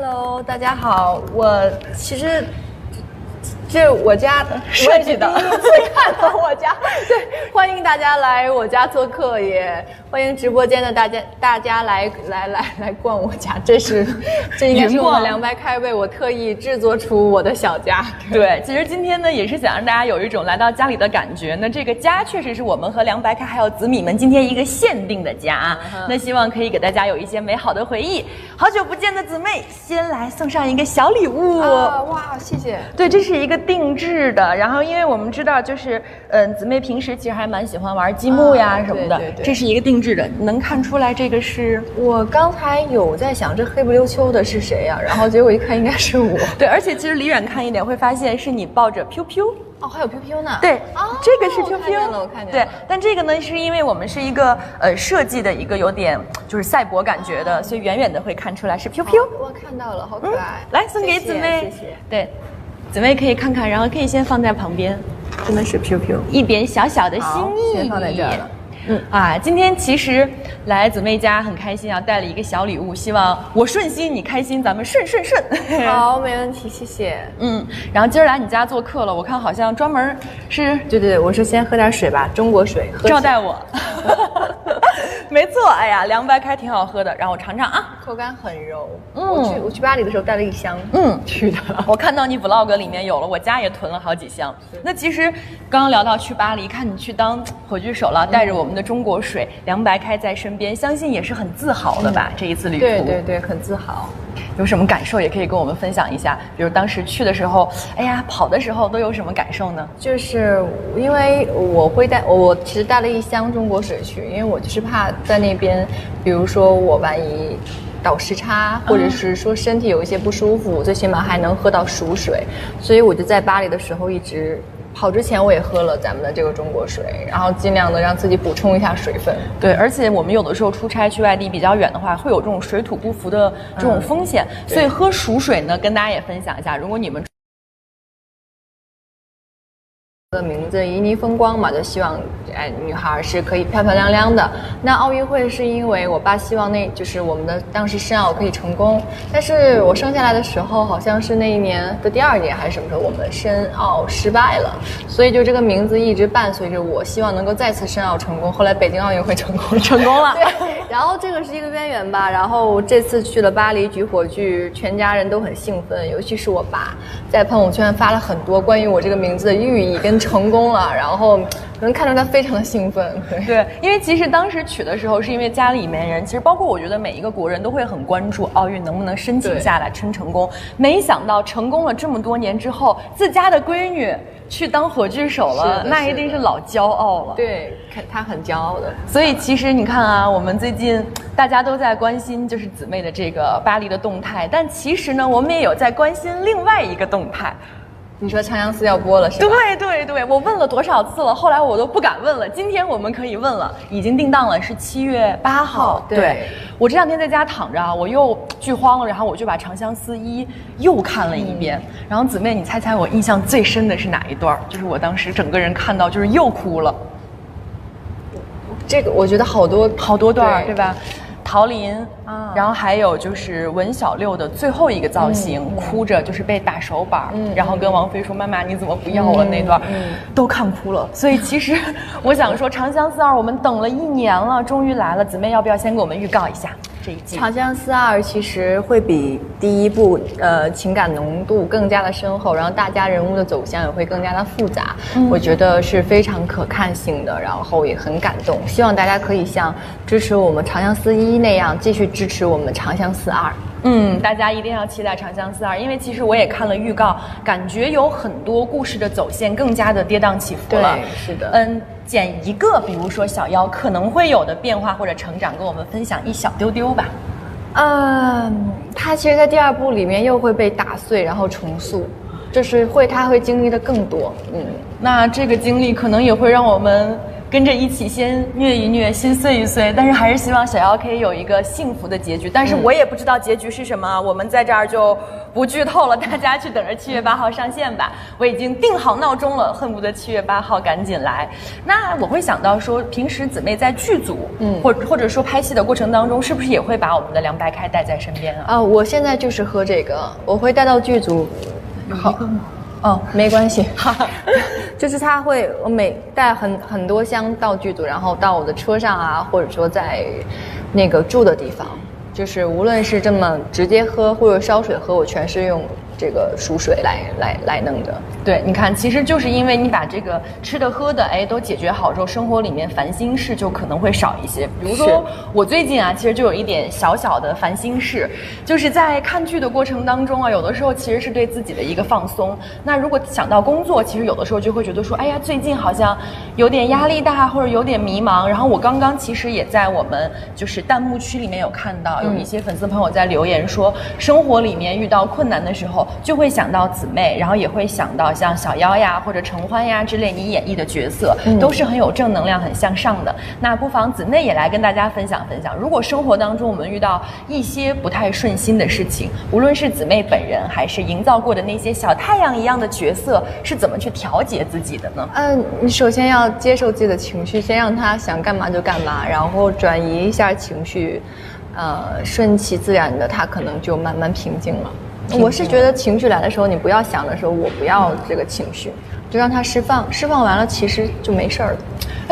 Hello， 大家好，我其实这是我家设计的，第一次看到我家，对，欢迎大家来我家做客，也欢迎直播间的大家来逛我家，这应该是我们凉白开为我特意制作出我的小家。对，其实今天呢也是想让大家有一种来到家里的感觉。那这个家确实是我们和凉白开还有紫米们今天一个限定的家，那希望可以给大家有一些美好的回忆。好久不见的姊妹，先来送上一个小礼物。哇，谢谢。对，这是一个定制的，然后因为我们知道就是姊妹平时其实还蛮喜欢玩积木呀什么的，对，这是一个定制的，能看出来这个是我刚才有在想这黑不溜秋的是谁呀，然后结果一看应该是我。对，而且其实离远看一点会发现是你抱着 PUP。哦，还有 PUP 呢？对，这个是 PUP， 我看见了。对，但这个呢，是因为我们是一个设计的一个有点就是赛博感觉的，所以远远的会看出来是 PUP。我看到了，好可爱。来送给姊妹，谢谢。对，姊妹可以看看，然后可以先放在旁边，真的是 PUP， 一点小小的心意，先放在这儿了。今天其实来姊妹家很开心啊，带了一个小礼物，希望我顺心，你开心，咱们顺。好，没问题，谢谢。然后今儿来你家做客了，我看好像专门是，对，我说先喝点水吧，中国水，招待我。没错，哎呀，凉白开挺好喝的，让我尝尝啊，口感很柔。我去巴黎的时候带了一箱，去的。我看到你 vlog 里面有了，我家也囤了好几箱。那其实刚刚聊到去巴黎，看你去当火炬手了，带着我们的中国水，凉白开在身边，相信也是很自豪的吧？这一次旅途，对，很自豪。有什么感受也可以跟我们分享一下，比如当时去的时候，哎呀，跑的时候都有什么感受呢？就是因为我其实带了一箱中国水去，因为我就是怕在那边，比如说我万一倒时差，或者是说身体有一些不舒服，最起码还能喝到熟水，所以我就在巴黎的时候一直。跑之前我也喝了咱们的这个中国水，然后尽量的让自己补充一下水分。对，而且我们有的时候出差去外地比较远的话，会有这种水土不服的这种风险，所以喝熟水呢，跟大家也分享一下，如果你们的名字旖旎风光嘛，就希望女孩是可以漂漂亮亮的。那奥运会是因为我爸希望就是我们的当时申奥可以成功，但是我生下来的时候好像是那一年的第2年还是什么时候，我们申奥失败了，所以就这个名字一直伴随着我，希望能够再次申奥成功。后来北京奥运会成功了，对。然后这个是一个渊源吧。然后这次去了巴黎举火炬，全家人都很兴奋，尤其是我爸在朋友圈发了很多关于我这个名字的寓意跟成功了，然后能看出他非常的兴奋。对，因为其实当时取的时候是因为家里面人，其实包括我觉得每一个国人都会很关注奥运能不能申请下来成功。没想到成功了这么多年之后，自家的闺女去当火炬手了，那一定是老骄傲了。对，她很骄傲的。所以其实你看啊，我们最近大家都在关心就是姊妹的这个巴黎的动态，但其实呢，我们也有在关心另外一个动态。你说长相思要播了是吧？对，我问了多少次了，后来我都不敢问了。今天我们可以问了，已经定档了，是7月8号。对，我这2天在家躺着，我又剧荒了，然后我就把《长相思1》又看了一遍。然后姊妹，你猜猜我印象最深的是哪一段？就是我当时整个人看到就是又哭了。这个我觉得好多段，对吧？陶林然后还有就是文小六的最后一个造型，哭着就是被打手板，然后跟王菲说妈妈你怎么不要我那段，都看哭了。所以其实我想说《长相思2》我们等了1年了，终于来了，姊妹要不要先给我们预告一下这一季？长相思2其实会比第1部情感浓度更加的深厚，然后大家人物的走向也会更加的复杂，我觉得是非常可看性的，然后也很感动。希望大家可以像支持我们长相思1那样继续支持我们长相思2。大家一定要期待《长相思2》，因为其实我也看了预告，感觉有很多故事的走线更加的跌宕起伏了。对，是的。捡一个，比如说小妖可能会有的变化或者成长，跟我们分享一小丢丢吧。他其实，在第2部里面又会被打碎，然后重塑，就是他会经历的更多。那这个经历可能也会让我们跟着一起先虐一虐，心碎一碎，但是还是希望小妖可以有一个幸福的结局。但是我也不知道结局是什么，我们在这儿就不剧透了，大家去等着7月8号上线吧。我已经定好闹钟了，恨不得7月8号赶紧来。那我会想到说，平时姊妹在剧组，或者说拍戏的过程当中，是不是也会把我们的凉白开带在身边啊？我现在就是喝这个，我会带到剧组。好。没关系，就是他会，我每带很多箱到剧组，然后到我的车上啊，或者说在那个住的地方，就是无论是这么直接喝或者烧水喝，我全是用这个熟水来弄的。对，你看，其实就是因为你把这个吃的喝的都解决好之后，生活里面烦心事就可能会少一些。比如说我最近啊，其实就有一点小小的烦心事，就是在看剧的过程当中啊，有的时候其实是对自己的一个放松。那如果想到工作，其实有的时候就会觉得说，哎呀，最近好像有点压力大，或者有点迷茫。然后我刚刚其实也在我们就是弹幕区里面有看到有一些粉丝朋友在留言说，生活里面遇到困难的时候就会想到姊妹，然后也会想到像小妖呀或者陈欢呀之类你演绎的角色，都是很有正能量很向上的。那不妨姊妹也来跟大家分享分享，如果生活当中我们遇到一些不太顺心的事情，无论是姊妹本人还是营造过的那些小太阳一样的角色，是怎么去调节自己的呢？你首先要接受自己的情绪，先让他想干嘛就干嘛，然后转移一下情绪，顺其自然的，他可能就慢慢平静了。我是觉得情绪来的时候，你不要想的时候，我不要这个情绪，就让它释放，释放完了其实就没事儿了。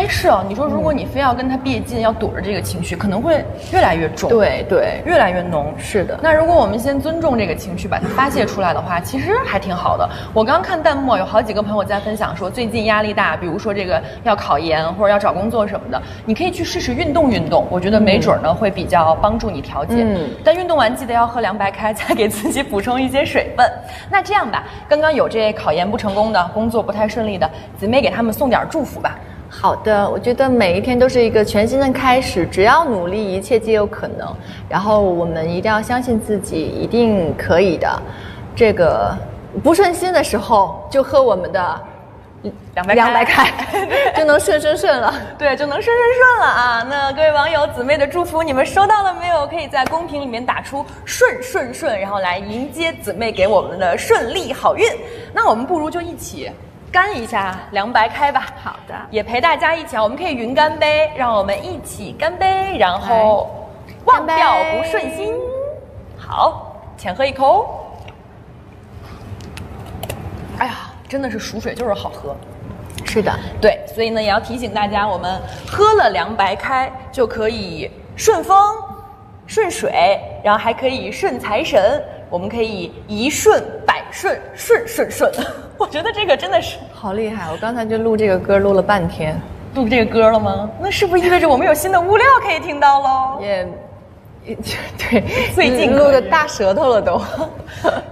是哦，你说如果你非要跟他别劲，要躲着这个情绪，可能会越来越重，对，越来越浓。是的。那如果我们先尊重这个情绪，把它发泄出来的话，其实还挺好的。我刚看弹幕有好几个朋友在分享说，最近压力大，比如说这个要考研或者要找工作什么的，你可以去试试运动运动，我觉得没准呢会比较帮助你调节。但运动完记得要喝凉白开，再给自己补充一些水分。那这样吧，刚刚有这考研不成功的，工作不太顺利的，姊妹给他们送点祝福吧。好的，我觉得每一天都是一个全新的开始，只要努力，一切皆有可能。然后我们一定要相信自己，一定可以的。这个不顺心的时候，就喝我们的凉白开，就能顺了。对，就能顺了啊！那各位网友，姊妹的祝福你们收到了没有？可以在公屏里面打出顺，然后来迎接姊妹给我们的顺利好运。那我们不如就一起干一下凉白开吧。好的，也陪大家一起啊，我们可以云干杯，让我们一起干杯，然后忘掉不顺心。好，浅喝一口。哎呀，真的是熟水就是好喝。是的，对，所以呢也要提醒大家，我们喝了凉白开就可以顺风、顺水，然后还可以顺财神，我们可以一顺百顺，顺。我觉得这个真的是好厉害！我刚才就录这个歌录了半天。录这个歌了吗？那是不是意味着我们有新的物料可以听到喽？对，最近录的大舌头了都。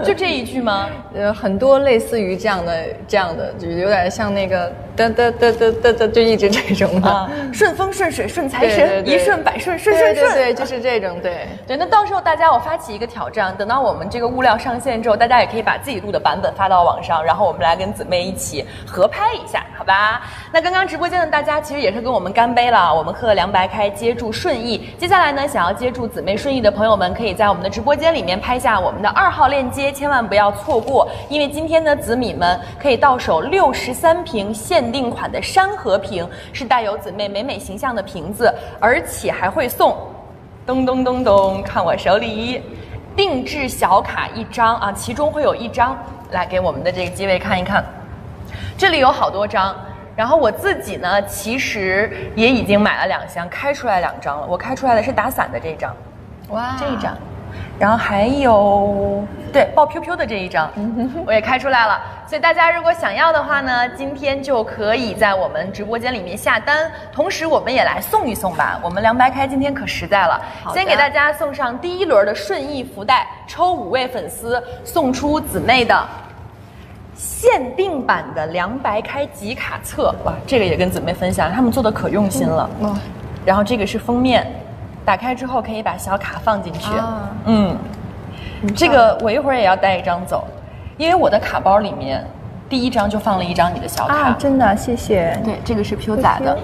就这一句吗？很多类似于这样的，就是有点像那个的，就一直这种的。顺风顺水顺财神，一顺百顺，顺。对，就是这种，对。那到时候大家我发起一个挑战，等到我们这个物料上线之后，大家也可以把自己录的版本发到网上，然后我们来跟姊妹一起合拍一下，好吧？那刚刚直播间的大家其实也是跟我们干杯了，我们喝了凉白开，接住顺意。接下来呢，想要接住姊妹顺意的朋友们，可以在我们的直播间里面拍下我们的2号链接，千万不要错过，因为今天的紫米们可以到手63瓶限定款的山河瓶，是带有姊妹美美形象的瓶子，而且还会送咚，看我手里定制小卡1张啊，其中会有1张来给我们的这个机位看一看，这里有好多张。然后我自己呢，其实也已经买了2箱，开出来2张了。我开出来的是打伞的这一张，哇，这一张，然后还有对爆 QQ 的这一张，我也开出来了。所以大家如果想要的话呢，今天就可以在我们直播间里面下单，同时我们也来送一送吧。我们凉白开今天可实在了，先给大家送上第1轮的顺意福袋，抽5位粉丝送出姊妹的限定版的凉白开集卡册。哇，这个也跟姊妹分享，他们做的可用心了。然后这个是封面，打开之后可以把小卡放进去。这个我一会儿也要带1张走，因为我的卡包里面第一张就放了一张你的小卡啊，真的谢谢。对，这个是 Q 仔的，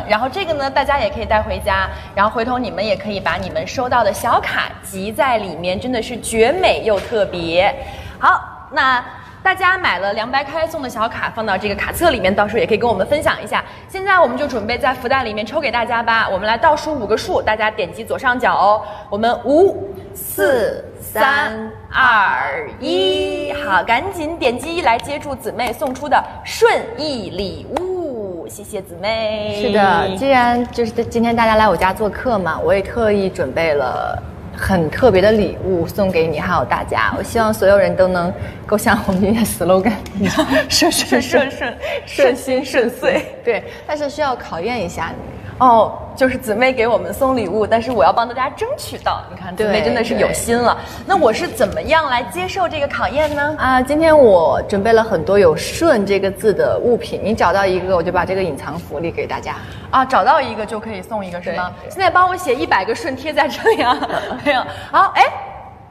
然后这个呢，大家也可以带回家，然后回头你们也可以把你们收到的小卡集在里面，真的是绝美又特别。好，那大家买了凉白开送的小卡放到这个卡册里面，到时候也可以跟我们分享一下。现在我们就准备在福袋里面抽给大家吧，我们来倒数5个数，大家点击左上角哦。我们5、4、3、2、1，好，赶紧点击来接住姊妹送出的顺意礼物，谢谢姊妹。是的，既然就是今天大家来我家做客嘛，我也特意准备了很特别的礼物送给你还有大家。我希望所有人都能够像我们今天 slogan 一样顺心顺遂。对，但是需要考验一下你。哦，就是姊妹给我们送礼物，但是我要帮大家争取到。你看，姊妹真的是有心了。那我是怎么样来接受这个考验呢？啊，今天我准备了很多有"顺"这个字的物品，你找到一个，我就把这个隐藏福利给大家。啊，找到一个就可以送一个是吗？现在帮我写100个顺贴在这里啊。没有。好，哎，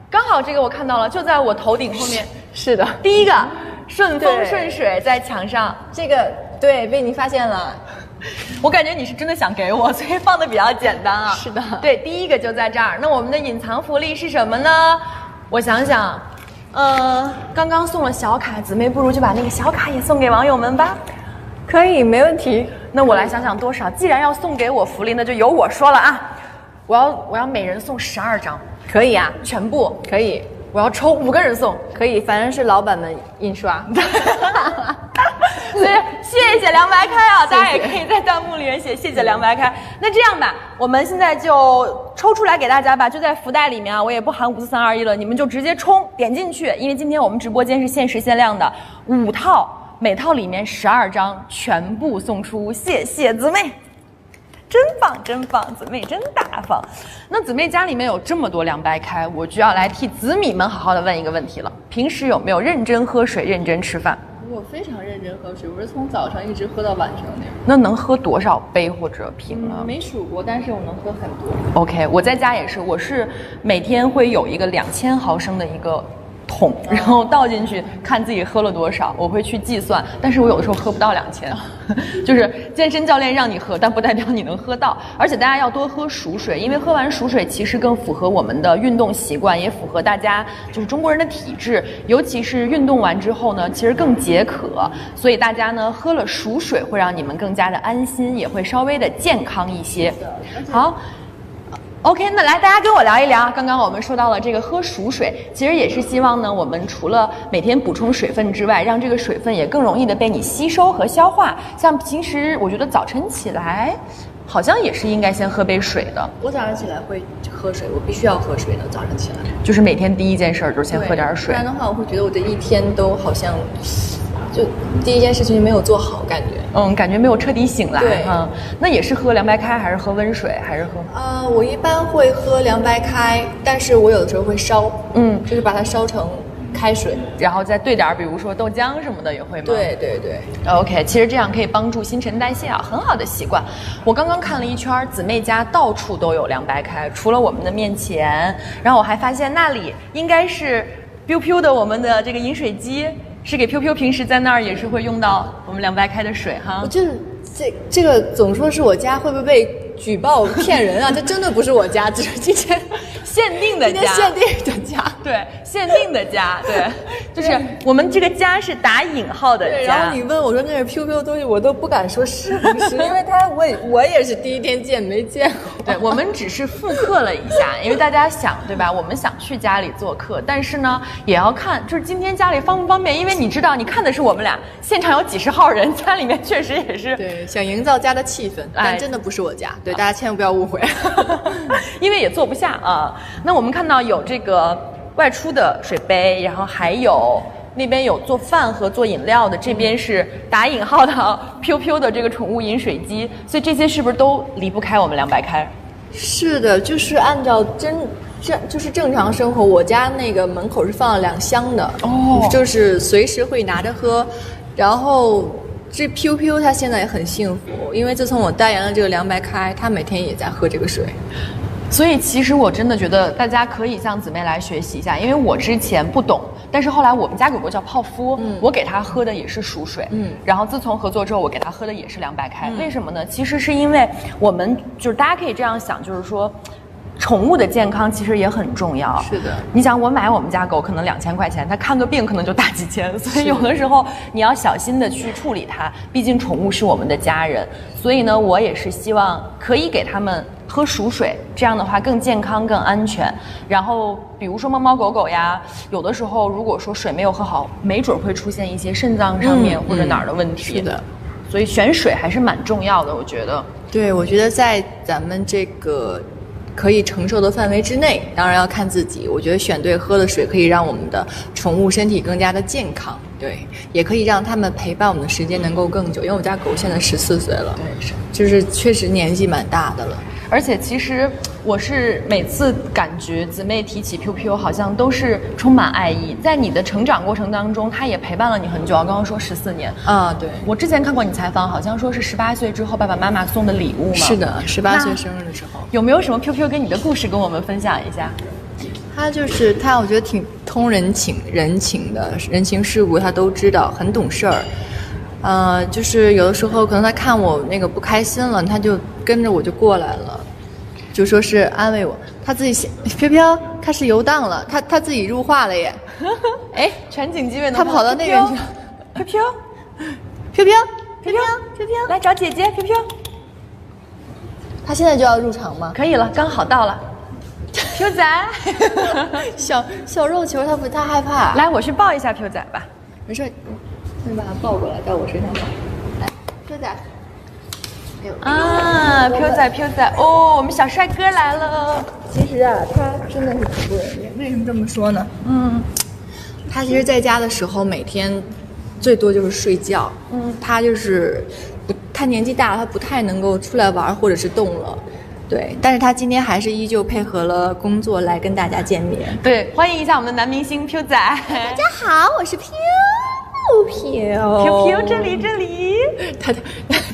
刚好这个我看到了，就在我头顶后面。是的，第一个顺风顺水在墙上，这个对被你发现了。我感觉你是真的想给我，所以放的比较简单啊。是的，对，第一个就在这儿。那我们的隐藏福利是什么呢？我想想，刚刚送了小卡，姊妹不如就把那个小卡也送给网友们吧。可以，没问题。那我来想想多少。既然要送给我福利，那就由我说了啊。我要每人送12张。可以啊，全部可以。我要抽5个人送，可以，反正是老板们印刷。所以谢谢凉白开啊，大家也可以在弹幕里面写谢谢凉白开。那这样吧，我们现在就抽出来给大家吧，就在福袋里面啊，我也不喊5、4、3、2、1了，你们就直接冲点进去，因为今天我们直播间是限时限量的5套，每套里面12张，全部送出，谢谢姊妹。真棒，真棒，姊妹真大方。那姊妹家里面有这么多凉白开，我就要来替子米们好好的问一个问题了：平时有没有认真喝水、认真吃饭？我非常认真喝水，我是从早上一直喝到晚上那样。那能喝多少杯或者瓶呢？没数过，但是我能喝很多。OK， 我在家也是，我是每天会有一个2000毫升的一个桶，然后倒进去看自己喝了多少，我会去计算，但是我有的时候喝不到2000，就是健身教练让你喝，但不代表你能喝到。而且大家要多喝熟水，因为喝完熟水其实更符合我们的运动习惯，也符合大家就是中国人的体质，尤其是运动完之后呢，其实更解渴，所以大家呢喝了熟水会让你们更加的安心，也会稍微的健康一些。好。OK， 那来大家跟我聊一聊，刚刚我们说到了这个喝熟水，其实也是希望呢，我们除了每天补充水分之外，让这个水分也更容易的被你吸收和消化。像平时我觉得早晨起来，好像也是应该先喝杯水的。我早上起来会喝水，我必须要喝水的。早上起来就是每天第一件事就是先喝点水，不然的话，我会觉得我这一天都好像就第一件事情没有做好，感觉。感觉没有彻底醒来。对，那也是喝凉白开，还是喝温水，还是喝？我一般会喝凉白开，但是我有的时候会烧，就是把它烧成开水，然后再兑点比如说豆浆什么的也会吗？对对对。OK， 其实这样可以帮助新陈代谢啊，很好的习惯。我刚刚看了一圈，姊妹家到处都有凉白开，除了我们的面前，然后我还发现那里应该是 biu biu 的我们的这个饮水机。是给 Q Q 平时在那儿也是会用到我们凉白开的水哈。我就是这个总说是我家，会不会被举报骗人啊？这真的不是我家，只是今天限定的家，限定的家，对，限定的家，对，就是我们这个家是打引号的家。对，然后你问我说那是 QQ 的东西，我都不敢说是不是，因为我也是第一天见，没见过。对，我们只是复刻了一下，因为大家想对吧？我们想去家里做客，但是呢，也要看就是今天家里方不方便，因为你知道，你看的是我们俩，现场有几十号人，家里面确实也是对，想营造家的气氛，但真的不是我家，对，大家千万不要误会，因为也坐不下啊。那我们看到有这个外出的水杯，然后还有那边有做饭和做饮料的，这边是打引号的“Q Q” 的这个宠物饮水机，所以这些是不是都离不开我们凉白开？是的，就是按照就是正常生活，我家那个门口是放了2箱的，就是随时会拿着喝，然后。这 PUPU 他现在也很幸福，因为自从我代言了这个凉白开，他每天也在喝这个水。所以其实我真的觉得大家可以向姊妹来学习一下，因为我之前不懂，但是后来我们家狗狗叫泡芙，我给它喝的也是熟水，然后自从合作之后，我给它喝的也是凉白开。为什么呢？其实是因为我们就是大家可以这样想，就是说。宠物的健康其实也很重要。是的，你想我买我们家狗可能2000块钱，它看个病可能就大几千，所以有的时候你要小心的去处理它，毕竟宠物是我们的家人。所以呢，我也是希望可以给他们喝熟水，这样的话更健康更安全。然后比如说猫猫狗狗呀，有的时候如果说水没有喝好，没准会出现一些肾脏上面或者哪儿的问题。是的，所以选水还是蛮重要的，我觉得。对，我觉得在咱们这个可以承受的范围之内，当然要看自己。我觉得选对喝的水可以让我们的宠物身体更加的健康，对，也可以让他们陪伴我们的时间能够更久。因为我家狗现在14岁了，对，是，就是确实年纪蛮大的了。而且其实我是每次感觉姊妹提起 Piu 好像都是充满爱意，在你的成长过程当中，它也陪伴了你很久。刚刚说14年啊，对，我之前看过你采访，好像说是18岁之后爸爸妈妈送的礼物嘛。是的，18岁生日的时候。有没有什么 Piu 跟你的故事跟我们分享一下？他，我觉得挺通人情的，人情世故他都知道，很懂事儿。就是有的时候可能他看我那个不开心了，他就跟着我就过来了，就说是安慰我。他自己飘开始游荡了，他自己入画了耶。哎，全景机位他跑到那边去了。飘，来找姐姐飘。他现在就要入场吗？可以了，刚好到了。飘仔，小肉球他害怕。来，我去抱一下飘仔吧。没事，你把它抱过来到我身上吧。来，飘仔。啊，飘仔，哦，我们小帅哥来了。其实啊，他真的是挺不容易。为什么这么说呢？他其实在家的时候每天最多就是睡觉。他就是他年纪大了，他不太能够出来玩或者是动了。对，但是他今天还是依旧配合了工作来跟大家见面。对，欢迎一下我们的男明星飘仔。大家好，我是飘，这里。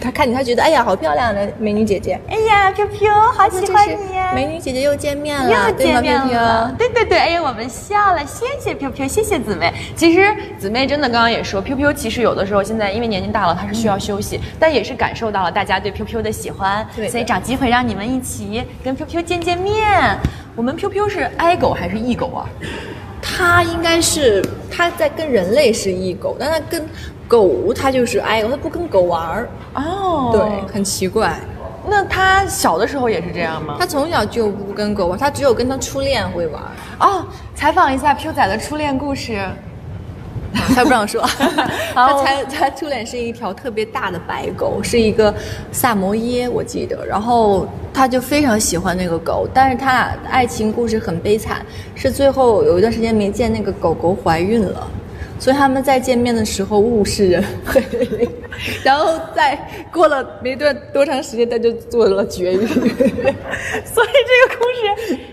他看你，他觉得哎呀，好漂亮的美女姐姐。哎呀，飘，好喜欢你呀！美女姐姐又见面了，又见面了。对，哎呀，我们笑了，谢谢飘，谢谢姊妹。其实姊妹真的刚刚也说，飘其实有的时候现在因为年纪大了，她是需要休息，但也是感受到了大家对飘的喜欢，所以找机会让你们一起跟飘见面。我们飘是爱狗还是异狗啊？他应该是他在跟人类是异狗，但他跟狗他就是爱狗，他不跟狗玩儿。哦，对，很奇怪。那他小的时候也是这样吗？他从小就不跟狗玩，他只有跟他初恋会玩。哦，采访一下飘仔的初恋故事。他不让说。他初恋是一条特别大的白狗，是一个萨摩耶，我记得。然后他就非常喜欢那个狗，但是他俩爱情故事很悲惨，是最后有一段时间没见，那个狗狗怀孕了。所以他们在见面的时候物是人非，然后再过了没多长时间，他就做了绝育。所以这个故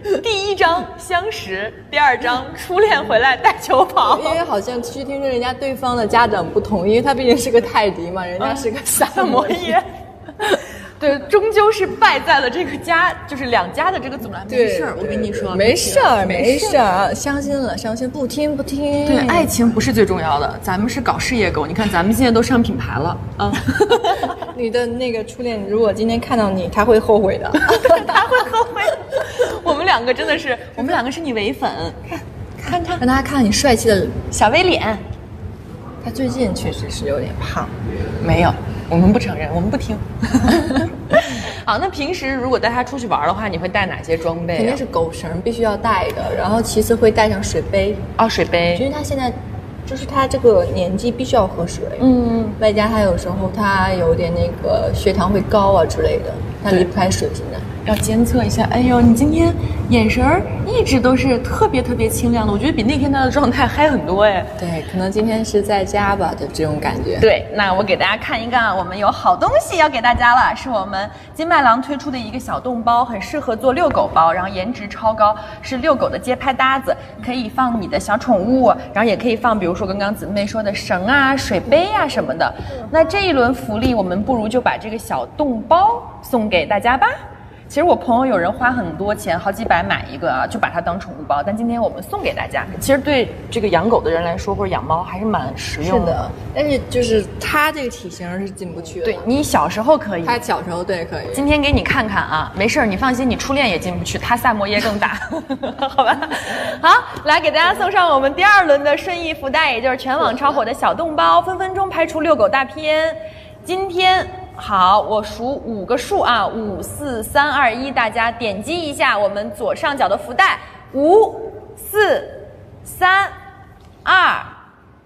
事，第1章相识，第2章初恋回来带球跑。因为好像据听说人家对方的家长不同意，因为他毕竟是个泰迪嘛，人家是个萨摩耶。对，终究是败在了这个家，就是2家的这个阻拦。没事儿，我跟你说，没事儿，伤心了，不听。对，爱情不是最重要的，咱们是搞事业狗。你看，咱们现在都上品牌了啊。你的那个初恋，如果今天看到你，他会后悔的。他会后悔。我们2个真的是，我们2个是你唯粉。看，让大家看看你帅气的小 V 脸。他最近确实是有点胖。没有，我们不承认，我们不听。好，那平时如果带它出去玩的话，你会带哪些装备？肯定是狗绳，必须要带的。然后其次会带上水杯。哦，水杯。因为他现在就是他这个年纪必须要喝水。外加他有时候他有点那个血糖会高啊之类的，他离不开水现在。要监测一下。哎呦，你今天眼神儿一直都是特别清亮的，我觉得比那天他的状态嗨很多哎。对，可能今天是在家吧的这种感觉。对，那我给大家看一看，我们有好东西要给大家了，是我们金麦郎推出的一个小动包，很适合做遛狗包，然后颜值超高，是遛狗的街拍搭子，可以放你的小宠物，然后也可以放比如说刚刚姊妹说的绳啊、水杯啊什么的。那这一轮福利，我们不如就把这个小动包送给大家吧。其实我朋友有人花很多钱，好几百买一个啊，就把它当宠物包。但今天我们送给大家，其实对这个养狗的人来说，或者养猫还是蛮实用的。是的，但是就是它这个体型是进不去的。对，你小时候可以，它小时候对可以。今天给你看看啊，没事儿，你放心，你初恋也进不去，它萨摩耶更大，好吧？好，来给大家送上我们第2轮的顺义福袋，也就是全网超火的小动包，分分钟拍出遛狗大片。今天。好，我数5个数啊，5、4、3、2、1，大家点击一下我们左上角的福袋，5、4、3、2、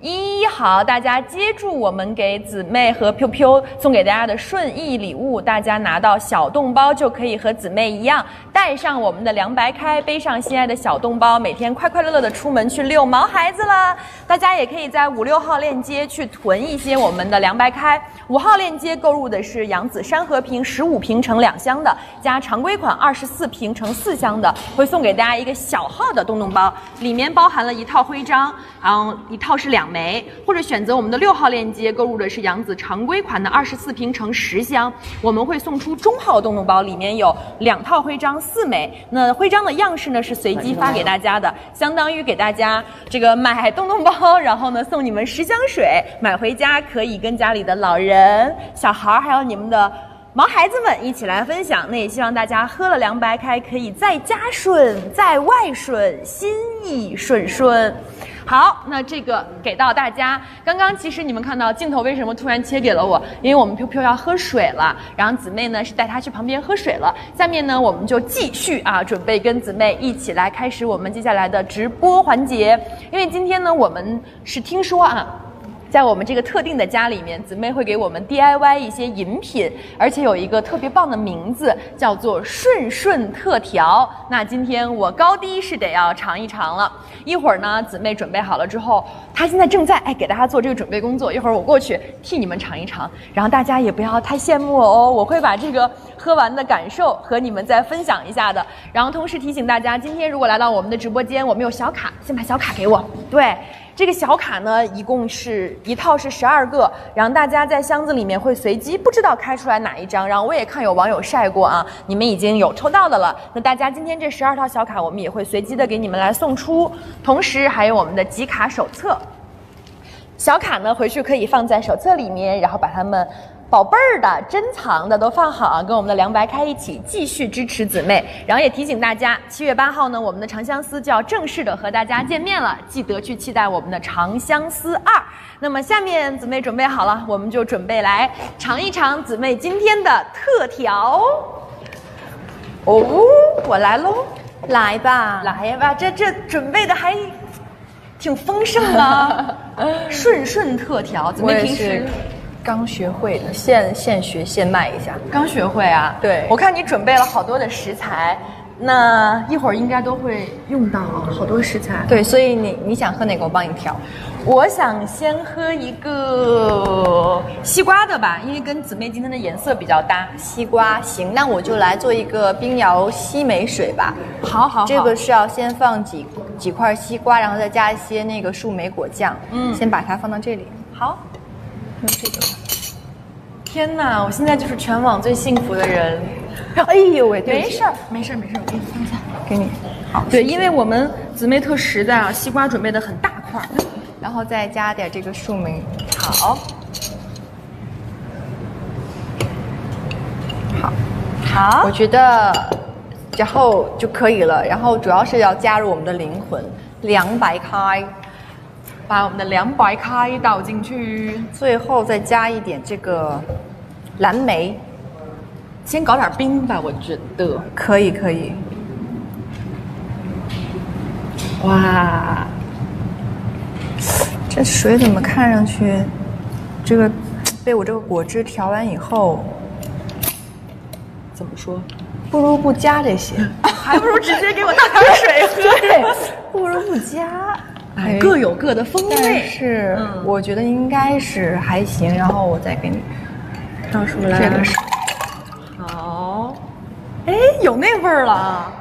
1。好，大家接住我们给姊妹和 Q 送给大家的顺义礼物，大家拿到小动包就可以和姊妹一样，带上我们的凉白开，背上心爱的小动包，每天快快乐乐的出门去遛毛孩子了。大家也可以在5、6号链接去囤一些我们的凉白开。5号链接购入的是扬子山河瓶15瓶盛2箱的，加常规款24瓶盛4箱的，会送给大家一个小号的洞洞包，里面包含了1套徽章，然后1套是2枚，或者选择我们的6号链接购入的是扬子常规款的24瓶盛10箱，我们会送出中号洞洞包，里面有2套徽章4枚，那徽章的样式呢是随机发给大家的，相当于给大家这个买洞洞包，然后呢送你们10箱水，买回家可以跟家里的老人、小孩还有你们的毛孩子们一起来分享。那也希望大家喝了凉白开可以在家顺，在外顺，心意顺顺。好，那这个给到大家。刚刚其实你们看到镜头为什么突然切给了我？因为我们 Q 要喝水了，然后姊妹呢是带她去旁边喝水了。下面呢我们就继续准备跟姊妹一起来开始我们接下来的直播环节。因为今天呢我们是听说在我们这个特定的家里面，姊妹会给我们 DIY 一些饮品，而且有一个特别棒的名字，叫做顺顺特调。那今天我高低是得要尝一尝了。一会儿呢，姊妹准备好了之后，她现在正在给大家做这个准备工作。一会儿我过去替你们尝一尝，然后大家也不要太羡慕我哦，我会把这个喝完的感受和你们再分享一下的。然后同时提醒大家，今天如果来到我们的直播间，我们有小卡，先把小卡给我。对。这个小卡呢，一共是1套是12个，然后大家在箱子里面会随机不知道开出来哪一张，然后我也看有网友晒过你们已经有抽到的了。那大家今天这12套小卡，我们也会随机的给你们来送出，同时还有我们的集卡手册。小卡呢，回去可以放在手册里面，然后把它们宝贝儿的、珍藏的都放好，跟我们的凉白开一起继续支持姊妹。然后也提醒大家，7月8号呢，我们的长相思就要正式的和大家见面了，记得去期待我们的长相思2。那么下面姊妹准备好了，我们就准备来尝一尝姊妹今天的特调。我来喽，来吧，来吧，这准备的还挺丰盛的，顺顺特调。姊妹平时刚学会的，现学现卖一下。刚学会啊？对，我看你准备了好多的食材，那一会儿应该都会用到好多食材。对，所以你想喝哪个，我帮你调。我想先喝一个西瓜的吧，因为跟姊妹今天的颜色比较搭。西瓜行，那我就来做一个冰摇西梅水吧。好，这个是要先放几块西瓜，然后再加一些那个树莓果酱。先把它放到这里。好，用这个。天哪，我现在就是全网最幸福的人。哎呦喂，没事儿，我给你放下，给你。好，对，因为我们姊妹特实在西瓜准备的很大块，然后再加点这个树莓。好，我觉得然后就可以了。然后主要是要加入我们的灵魂凉白开，把我们的凉白开倒进去，最后再加一点这个蓝莓。先搞点冰吧，我觉得可以。哇，这水怎么看上去，这个被我这个果汁调完以后，怎么说？不如不加这些，还不如直接给我倒点水喝。对，不如不加。各有各的风味。但是我觉得应该是还行。然后我再给你倒出来。这个是。好，有那味儿了。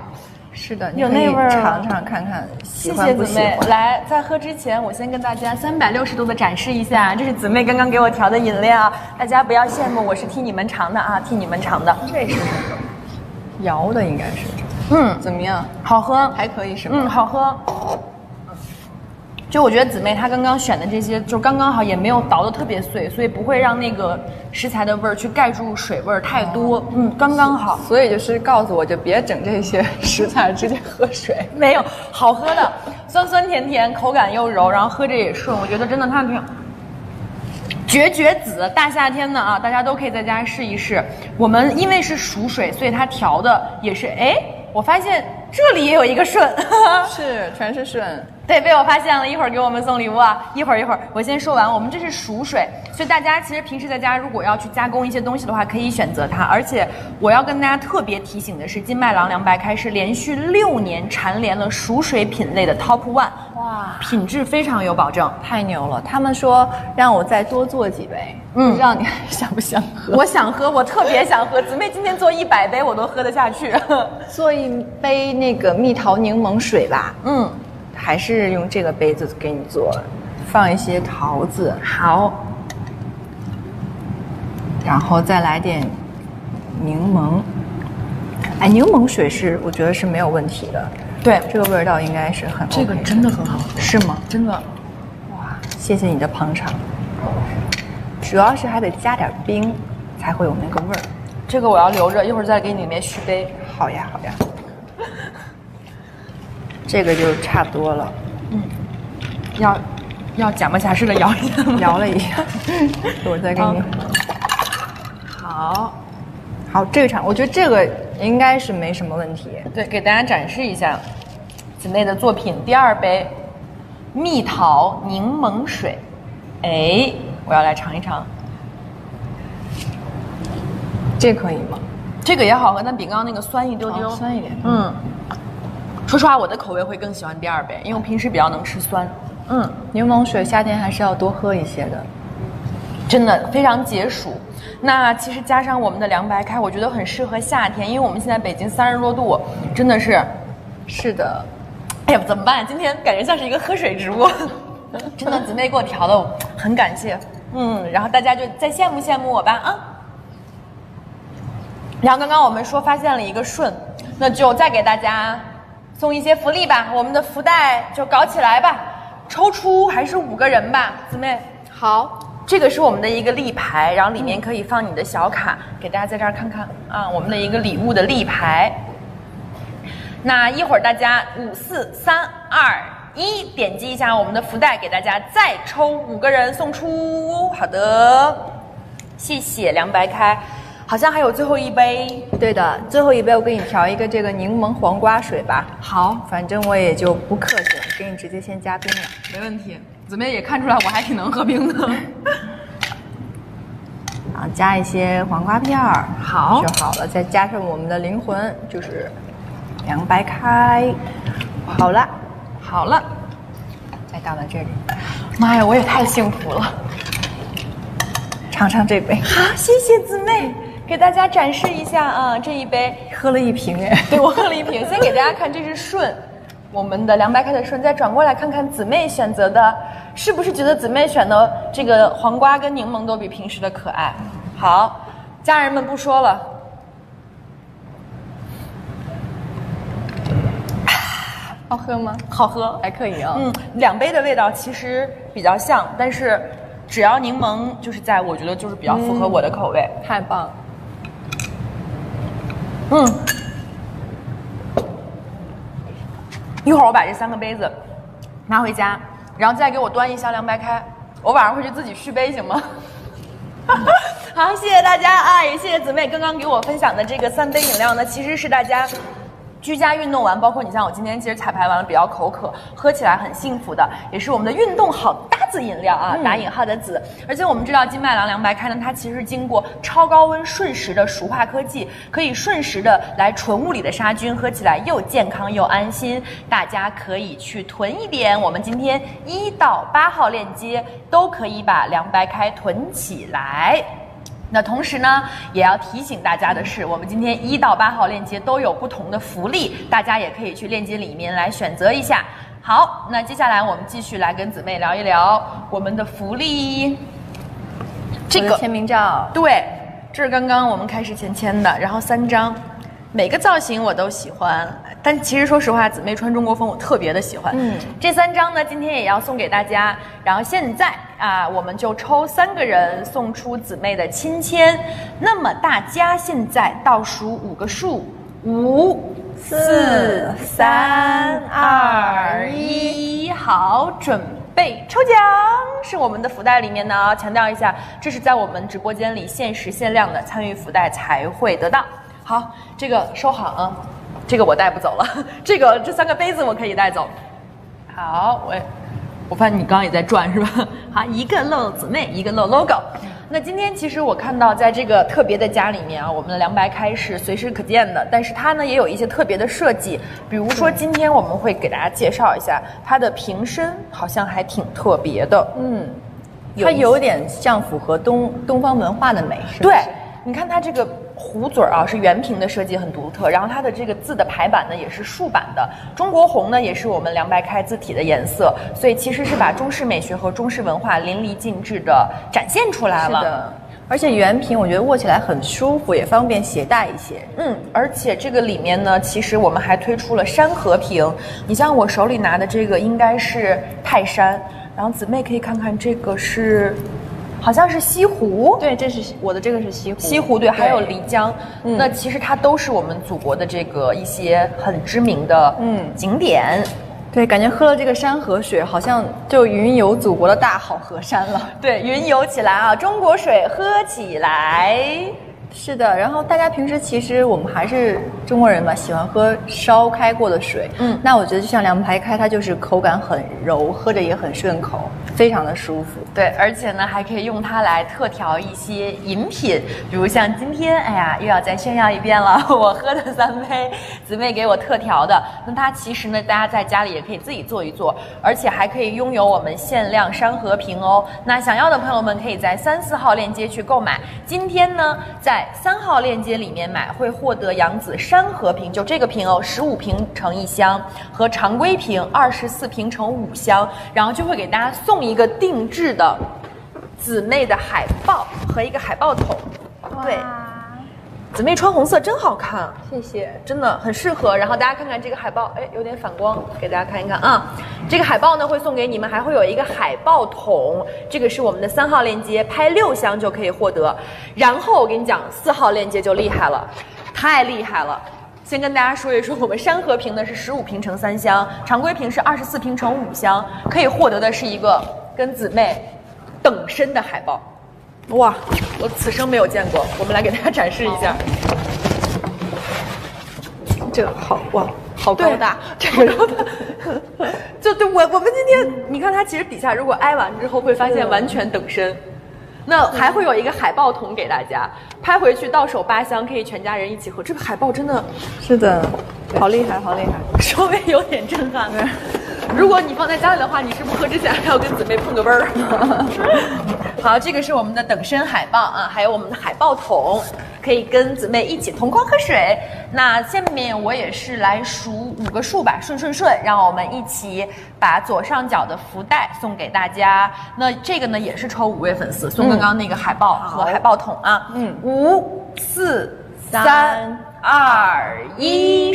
是的，有那味儿，尝尝看看，喜欢不喜欢？谢谢姊妹。来，在喝之前，我先跟大家360度的展示一下，这是姊妹刚刚给我调的饮料，大家不要羡慕，我是替你们尝的啊，替你们尝的。这是什么？摇的应该是。怎么样？好喝，还可以是吗？好喝。就我觉得姊妹她刚刚选的这些就刚刚好，也没有捣得特别碎，所以不会让那个食材的味儿去盖住水味儿太多。刚刚好。所以就是告诉我就别整这些食材，直接喝水。没有，好喝的，酸酸甜甜，口感又柔，然后喝着也顺。我觉得真的它挺。绝子，大夏天的啊，大家都可以在家试一试。我们因为是熟水，所以它调的也是我发现这里也有一个顺，是全是顺。对，被我发现了，一会儿给我们送礼物啊！一会儿，我先说完，我们这是熟水，所以大家其实平时在家如果要去加工一些东西的话，可以选择它。而且我要跟大家特别提醒的是，金麦郎凉白开是连续6年蝉联了熟水品类的 Top 1，哇，品质非常有保证，太牛了！他们说让我再多做几杯，不知道你还想不想喝？我想喝，我特别想喝。姊妹今天做100杯我都喝得下去。做一杯那个蜜桃柠檬水吧。还是用这个杯子给你做，放一些桃子，好，然后再来点柠檬。柠檬水是我觉得是没有问题的，对，这个味道应该是很 OK 的。这个真的很好，是吗？真的，哇，谢谢你的捧场。主要是还得加点冰，才会有那个味儿。这个我要留着，一会儿再给你里面续杯。好呀，好呀。这个就差不多了，要假模假式的摇一下吗？摇了一下，我再给你。好，这个场我觉得这个应该是没什么问题。对，给大家展示一下姊妹的作品，第2杯蜜桃柠檬水。我要来尝一尝，这可以吗？这个也好喝，但比刚刚那个酸一丢丢，酸一点。说实话，我的口味会更喜欢第2杯，因为我平时比较能吃酸。柠檬水夏天还是要多喝一些的，真的非常解暑。那其实加上我们的凉白开，我觉得很适合夏天，因为我们现在北京30多度，真的是。是的。哎呀，怎么办？今天感觉像是一个喝水直播。真的，姊妹给我调的，很感谢。然后大家就再羡慕羡慕我吧啊。然后刚刚我们说发现了一个顺，那就再给大家送一些福利吧，我们的福袋就搞起来吧，抽出还是5个人吧，姊妹。好，这个是我们的一个立牌，然后里面可以放你的小卡，给大家在这儿看看啊，我们的一个礼物的立牌。那一会儿大家5、4、3、2、1，点击一下我们的福袋，给大家再抽5个人送出。好的，谢谢凉白开。好像还有最后一杯。对的，最后一杯我给你调一个这个柠檬黄瓜水吧。好，反正我也就不客气了，给你直接先加冰了。没问题。姊妹也看出来我还挺能喝冰的。然后加一些黄瓜片儿，好就好了。再加上我们的灵魂，就是凉白开。好了，好了，再倒到这里。妈呀，我也太幸福了！尝尝这杯。好，谢谢姊妹。给大家展示一下啊，这一杯喝了1瓶哎，对我喝了1瓶。先给大家看，这是顺，我们的凉白开的顺。再转过来看看姊妹选择的，是不是觉得姊妹选的这个黄瓜跟柠檬都比平时的可爱？好，家人们不说了，好喝吗？好喝，还可以啊。2杯的味道其实比较像，但是只要柠檬就是在我觉得就是比较符合我的口味。太棒了。一会儿我把这3个杯子拿回家，然后再给我端一箱凉白开，我晚上回去自己续杯行吗？好，谢谢大家啊，也谢谢姊妹刚刚给我分享的这个3杯饮料呢，其实是大家居家运动完，包括你像我今天其实彩排完了比较口渴，喝起来很幸福的，也是我们的运动好搭子饮料啊，打引号的子。而且我们知道金麦郎凉白开呢，它其实经过超高温瞬时的熟化科技，可以瞬时的来纯物理的杀菌，喝起来又健康又安心。大家可以去囤一点，我们今天1到8号链接都可以把凉白开囤起来。那同时呢，也要提醒大家的是，我们今天1到8号链接都有不同的福利，大家也可以去链接里面来选择一下。好，那接下来我们继续来跟姊妹聊一聊我们的福利。这个签名照，对，这是刚刚我们开始前签的，然后3张，每个造型我都喜欢，但其实说实话，姊妹穿中国风我特别的喜欢。这3张呢，今天也要送给大家。然后现在啊，我们就抽3个人送出姊妹的亲签。那么大家现在倒数5个数，5、4、3、2、1，好，准备抽奖。是我们的福袋里面呢，强调一下，这是在我们直播间里限时限量的，参与福袋才会得到。好，这个收好啊，这个我带不走了，这3个杯子我可以带走。好，我发现你刚刚也在转是吧？好，一个露姊妹，一个露 logo。那今天其实我看到在这个特别的家里面啊，我们的凉白开是随时可见的，但是它呢也有一些特别的设计，比如说今天我们会给大家介绍一下它的瓶身，好像还挺特别的。它有点像符合东方文化的美，是不是？对，你看它这个壶嘴啊是圆屏的设计，很独特。然后它的这个字的排版呢也是竖版的，中国红呢也是我们凉白开字体的颜色，所以其实是把中式美学和中式文化淋漓尽致的展现出来了。是的，而且圆屏我觉得握起来很舒服，也方便携带一些。而且这个里面呢，其实我们还推出了山河瓶。你像我手里拿的这个应该是泰山，然后姊妹可以看看这个是。好像是西湖，对，这是我的这个是西湖，西湖对，还有漓江，那其实它都是我们祖国的这个一些很知名的景点。对，感觉喝了这个山河水，好像就云游祖国的大好河山了。对，云游起来啊，中国水喝起来。是的，然后大家平时其实我们还是中国人嘛，喜欢喝烧开过的水。那我觉得就像凉白开，它就是口感很柔，喝着也很顺口，非常的舒服。对，而且呢还可以用它来特调一些饮品，比如像今天，哎呀又要再炫耀一遍了，我喝的3杯，姊妹给我特调的。那它其实呢，大家在家里也可以自己做一做，而且还可以拥有我们限量山河瓶哦。那想要的朋友们可以在3、4号链接去购买。今天呢，在3号链接里面买会获得扬子山河瓶，就这个瓶哦，15瓶盛1箱，和常规瓶24瓶盛5箱，然后就会给大家送一个定制的姊妹的海报和一个海报桶。对，姊妹穿红色真好看，谢谢，真的很适合。然后大家看看这个海报，有点反光，给大家看一看啊。这个海报呢会送给你们，还会有一个海报桶，这个是我们的3号链接，拍6箱就可以获得。然后我跟你讲，4号链接就厉害了，太厉害了。先跟大家说一说，我们山河瓶呢是15瓶盛3箱，常规瓶是24瓶盛5箱，可以获得的是一个跟姊妹等身的海报。哇，我此生没有见过，我们来给大家展示一下。这个好哇，好高大，这个高大。就对我们今天，你看它其实底下如果挨完之后，会发现完全等身。那还会有一个海报桶给大家，拍回去到手8箱，可以全家人一起喝。这个海报真的是的，好厉害，好厉害，稍微有点震撼。如果你放在家里的话，你是不是喝之前还要跟姊妹碰个杯儿？好，这个是我们的等身海报啊，还有我们的海报桶，可以跟姊妹一起同框喝水。那下面我也是来数5个数吧，顺，让我们一起把左上角的福袋送给大家。那这个呢也是抽5位粉丝，送刚刚那个海报和海报桶啊。5、4、3、2、1，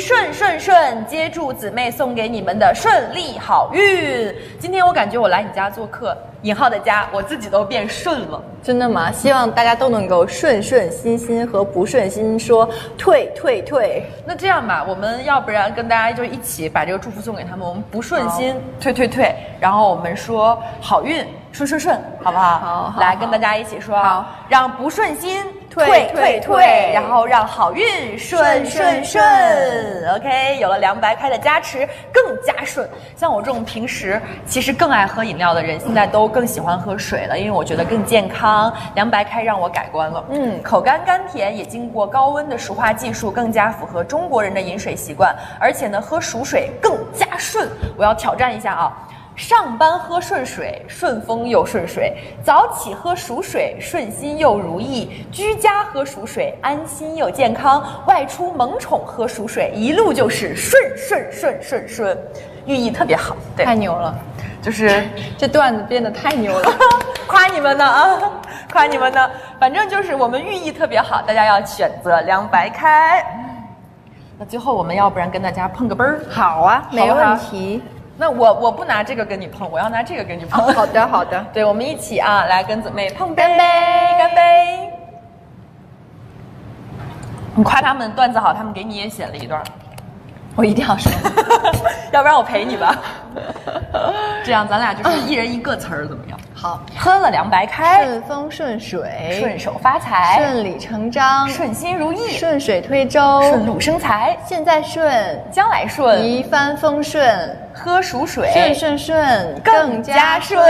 顺，接住姊妹送给你们的顺利好运。今天我感觉我来你家做客，引号的家，我自己都变顺了。真的吗？希望大家都能够顺心和不顺心说退。那这样吧，我们要不然跟大家就一起把这个祝福送给他们。我们不顺心退，然后我们说好运顺，好不好？好，来跟大家一起说，好，让不顺心退，然后让好运顺。OK， 有了凉白开的加持，更加顺。像我这种平时其实更爱喝饮料的人，现在都更喜欢喝水了，因为我觉得更健康。凉白开让我改观了，口干甘甜，也经过高温的熟化技术，更加符合中国人的饮水习惯，而且呢，喝熟水更加顺。我要挑战一下啊！上班喝顺水，顺风又顺水；早起喝熟水，顺心又如意；居家喝熟水，安心又健康；外出萌宠喝熟水，一路就是顺，寓意特别好，对，太牛了，就是这段子编得太牛了，夸你们呢啊，夸你们呢！反正就是我们寓意特别好，大家要选择凉白开。那最后我们要不然跟大家碰个杯儿？好啊，没问题。那我不拿这个跟你碰，我要拿这个跟你碰。好的，好的。对，我们一起啊，来跟姊妹碰杯，干杯，干杯！你夸他们段子好，他们给你也写了一段。我一定要说，要不然我陪你吧。这样咱俩就是一人一个词儿，怎么样？好，喝了凉白开，顺风顺水，顺手发财，顺理成章，顺心如意，顺水推舟，顺路生财。现在顺，将来顺，一帆风顺，喝熟水，顺顺顺，更加顺。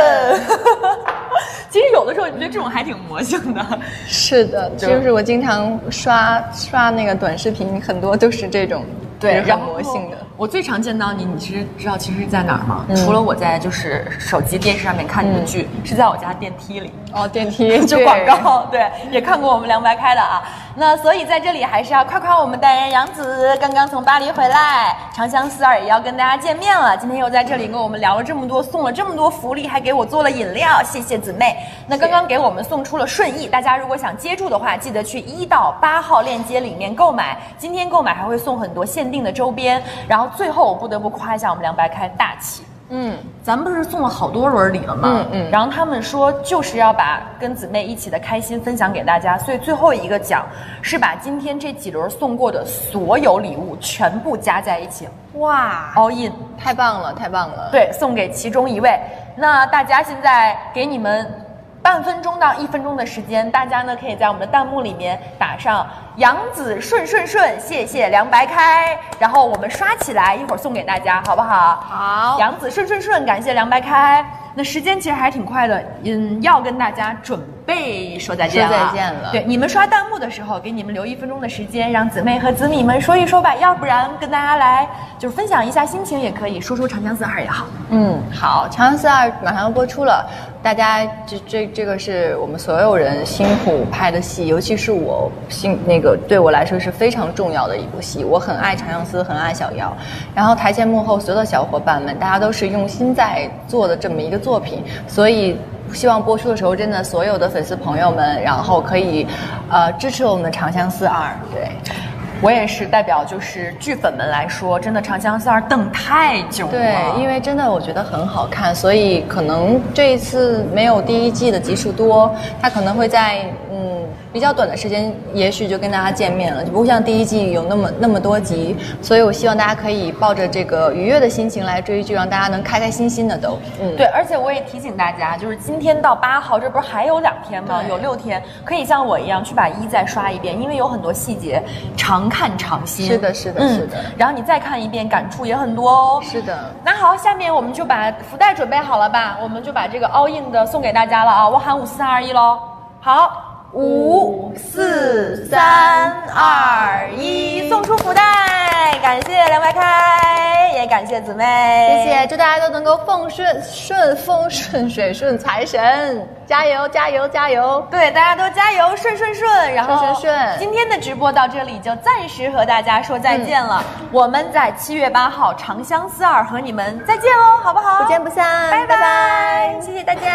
其实有的时候你觉得这种还挺魔性的。是的，就是我经常刷那个短视频，很多都是这种。对，很魔性的。我最常见到你，你其实知道其实在哪儿吗？除了我在就是手机、电视上面看你的剧，是在我家电梯里。哦，电梯就广告，对，也看过我们凉白开的啊。那所以在这里还是要夸夸我们代言人杨子，刚刚从巴黎回来，长相思2也要跟大家见面了。今天又在这里跟我们聊了这么多，送了这么多福利，还给我做了饮料，谢谢姊妹。那刚刚给我们送出了顺义，大家如果想接住的话，记得去1到8号链接里面购买。今天购买还会送很多限定的周边。然后最后我不得不夸一下我们凉白开大气。咱们不是送了好多轮礼了吗？然后他们说就是要把跟姊妹一起的开心分享给大家，所以最后一个奖是把今天这几轮送过的所有礼物全部加在一起，哇 ，all in， 太棒了，太棒了！对，送给其中一位。那大家现在给你们半分钟到1分钟的时间，大家呢可以在我们的弹幕里面打上杨子顺顺顺，谢谢凉白开，然后我们刷起来，一会儿送给大家，好不好？好，杨子顺顺顺，感谢凉白开。那时间其实还挺快的，要跟大家准备说再见了。说再见了。对，你们刷弹幕的时候，给你们留1分钟的时间，让姊妹和姊米们说一说吧，要不然跟大家来就是分享一下心情也可以，说说长相思2也好。好，长相思2马上要播出了，大家这个是我们所有人辛苦拍的戏，尤其是我对我来说是非常重要的一部戏，我很爱长相思，很爱小妖，然后台前幕后所有的小伙伴们，大家都是用心在做的这么一个作品，所以希望播出的时候，真的所有的粉丝朋友们，然后可以支持我们的长相思2。对，我也是代表就是剧粉们来说，真的长相思2等太久了。对，因为真的我觉得很好看，所以可能这一次没有第1季的集数多，它可能会在比较短的时间，也许就跟大家见面了，就不会像第1季有那么多集，所以我希望大家可以抱着这个愉悦的心情来追剧，让大家能开开心心的都。对，而且我也提醒大家，就是今天到8号，这不是还有2天吗？有6天，可以像我一样去把1再刷一遍，因为有很多细节常看常新。是的，是的，是的。然后你再看一遍，感触也很多哦。是的。那好，下面我们就把福袋准备好了吧？我们就把这个 all in 的送给大家了啊！我喊5、4、3、2、1喽。好。5、4、3、2、1，送出福袋！感谢凉白开，也感谢姊妹，谢谢，祝大家都能够顺风顺水顺财神，加油加油加油！对，大家都加油，顺顺顺，然后顺。今天的直播到这里就暂时和大家说再见了，我们在7月8号长相思2和你们再见喽，好不好？不见不散，拜拜，谢谢大家。